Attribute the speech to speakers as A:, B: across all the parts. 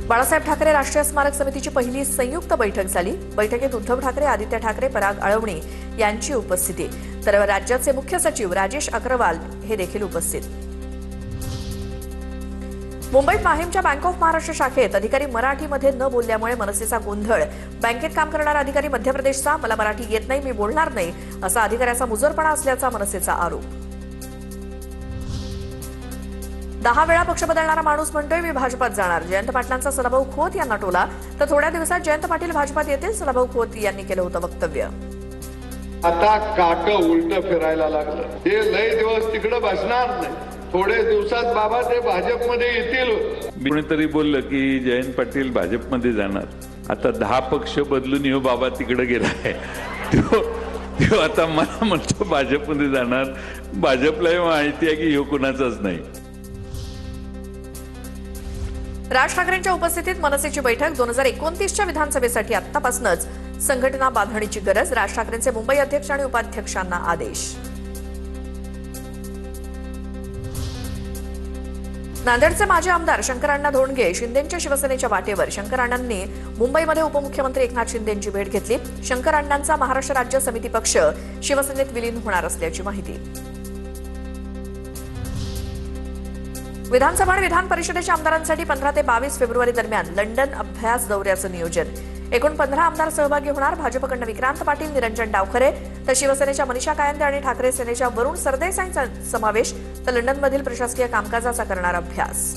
A: बाळासाहेब ठाकरे राष्ट्रीय स्मारक समितीची पहिली संयुक्त बैठक झाली। बैठकीत उद्धव ठाकरे, आदित्य ठाकरे, पराग आळवणी यांची उपस्थिती, तर राज्याचे मुख्य सचिव राजेश अग्रवाल हे देखील उपस्थित। मुंबईत माहीमच्या बँक ऑफ महाराष्ट्र शाखेत अधिकारी मराठीमध्ये न बोलल्यामुळे मनसेचा गोंधळ। बँकेत काम करणारा अधिकारी मध्य प्रदेशचा, मला मराठी येत नाही, मी बोलणार नाही असा अधिकाऱ्याचा मुजोरपणा असल्याचा मनसेचा आरोप। 10 वेळा पक्ष बदलणारा माणूस म्हणतोय मी भाजपात जाणार। जयंत पाटलांचा सदाभाऊ खोत यांना टोला, तर थोड्या दिवसात जयंत पाटील भाजपात येतील, सदाभाऊ खोत यांनी केलं होतं वक्तव्य।
B: आता काट उलट फिरायला लागलं, हे लय दिवस तिकडे बसणार नाही, थोडे दिवसात बाबा ते भाजपमध्ये येतील।
C: कोणीतरी बोललं की जयंत पाटील भाजपमध्ये जाणार, आता 10 पक्ष बदलून येऊ बाबा तिकडे गेलाय, तो आता मला म्हणतो भाजपमध्ये जाणार। भाजपलाही माहिती आहे की ह्यो कुणाचाच नाही।
A: राज ठाकरेंच्या उपस्थितीत मनसेची बैठक 2029च्या विधानसभेसाठी आत्तापासूनच संघटना बांधणीची गरज। राज ठाकरेंचे मुंबई अध्यक्ष आणि उपाध्यक्षांना आदेश। नांदेडचे माजी आमदार शंकरअण्णा धोंडगे शिंदेंच्या शिवसेनेच्या वाटेवर। शंकरअण्णांनी मुंबईमध्ये उपमुख्यमंत्री एकनाथ शिंदेंची भेट घेतली। शंकरअण्णांचा महाराष्ट्र राज्य समिती पक्ष शिवसेनेत विलीन होणार असल्याची माहिती। विधानसभा आणि विधान परिषदेच्या आमदारांसाठी 15 ते 22 फेब्रुवारी दरम्यान लंडन अभ्यास दौऱ्याचं नियोजन। एकूण 15 आमदार सहभागी होणार। भाजपकडून विक्रांत पाटील, निरंजन डावखरे, तर शिवसेनेच्या मनीषा कायंदे आणि ठाकरे सेनेच्या वरुण सरदेसाईंचा समावेश, तर लंडनमधील प्रशासकीय कामकाजाचा करणार अभ्यास।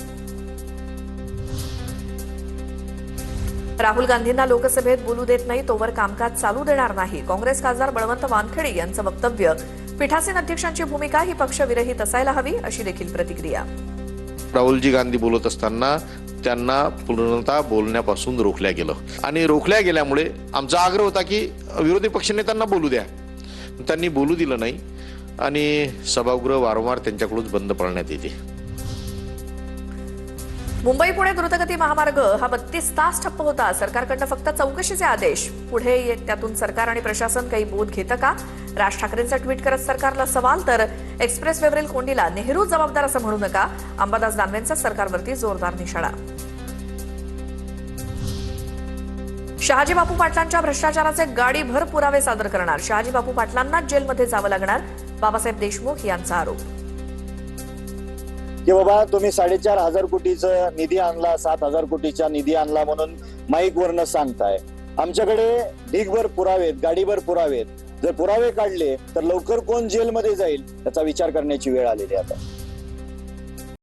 A: राहुल गांधींना लोकसभेत बोलू देत नाही तोवर कामकाज चालू देणार नाही, काँग्रेस खासदार बळवंत वानखेडे यांचं वक्तव्य। पीठासीन अध्यक्षांची भूमिका ही पक्षविरहित असायला हवी, अशी देखील प्रतिक्रिया।
D: राहुलजी गांधी बोलत असताना त्यांना पूर्णतः बोलण्यापासून रोखल्या गेलं आणि रोखल्या गेल्यामुळे आमचा आग्रह होता की विरोधी पक्षनेत्यांना बोलू द्या, त्यांनी बोलू दिलं नाही आणि सभागृह वारंवार त्यांच्याकडून बंद पडण्यात येते।
A: मुंबई पुणे द्रुतगती महामार्ग हा 32 तास ठप्प होता। सरकारकडनं फक्त चौकशीचे आदेश, पुढे त्यातून सरकार आणि प्रशासन काही बोध घेतं का? राज ठाकरेंचा ट्विट करत सरकारला सवाल, तर एक्सप्रेसवेवरील कोंडीला नेहरू जबाबदार असं म्हणू नका, अंबादास दानवेंचा सरकारवरती जोरदार निशाणा। शहाजी बापू पाटलांच्या भ्रष्टाचाराचे गाडीभर पुरावे सादर करणार। शहाजी बापू पाटलांनाच जेलमध्ये जावं लागणार, बाबासाहेब देशमुख यांचा आरोप।
E: की बाबा तुम्ही 4,500 कोटीचा निधी आणला, 7,000 कोटीचा निधी आणला म्हणून माईक वरनं सांगताय। आमच्याकडे ढीगभर पुरावेत, गाडीभर पुरावेत। जर पुरावे काढले तर लवकर कोण जेलमध्ये जाईल याचा विचार करण्याची वेळ आलेली आता।